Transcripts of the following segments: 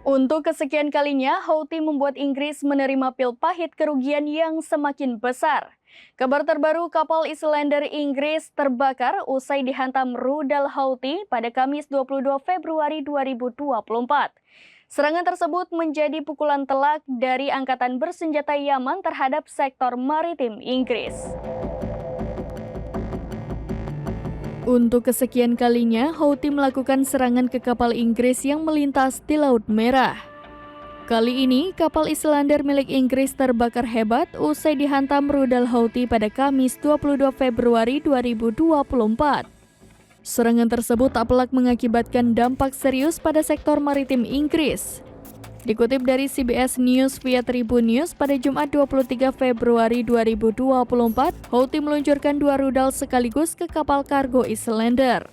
Untuk kesekian kalinya, Houthi membuat Inggris menerima pil pahit kerugian yang semakin besar. Kabar terbaru, kapal Islander Inggris terbakar usai dihantam rudal Houthi pada Kamis 22 Februari 2024. Serangan tersebut menjadi pukulan telak dari Angkatan Bersenjata Yaman terhadap sektor maritim Inggris. Untuk kesekian kalinya, Houthi melakukan serangan ke kapal Inggris yang melintas di Laut Merah. Kali ini, kapal Islander milik Inggris terbakar hebat usai dihantam rudal Houthi pada Kamis 22 Februari 2024. Serangan tersebut tak pelak mengakibatkan dampak serius pada sektor maritim Inggris. Dikutip dari CBS News via Tribun News pada Jumat 23 Februari 2024, Houthi meluncurkan 2 rudal sekaligus ke kapal kargo Islander.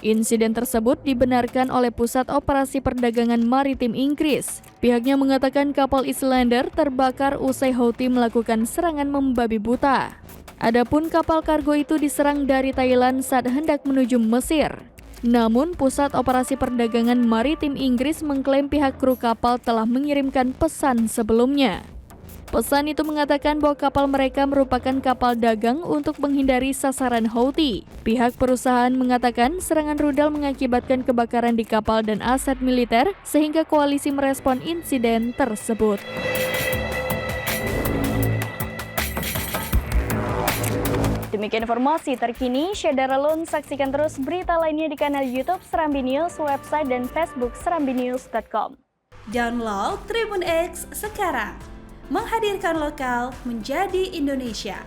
Insiden tersebut dibenarkan oleh Pusat Operasi Perdagangan Maritim Inggris. Pihaknya mengatakan kapal Islander terbakar usai Houthi melakukan serangan membabi buta. Adapun kapal kargo itu diserang dari Thailand saat hendak menuju Mesir. Namun, Pusat Operasi Perdagangan Maritim Inggris mengklaim pihak kru kapal telah mengirimkan pesan sebelumnya. Pesan itu mengatakan bahwa kapal mereka merupakan kapal dagang untuk menghindari sasaran Houthi. Pihak perusahaan mengatakan serangan rudal mengakibatkan kebakaran di kapal dan aset militer, sehingga koalisi merespon insiden tersebut. Demikian informasi terkini, Syedara Lun, saksikan terus berita lainnya di kanal YouTube Serambi News, website dan Facebook serambinews.com. Download Tribun X sekarang, menghadirkan lokal menjadi Indonesia.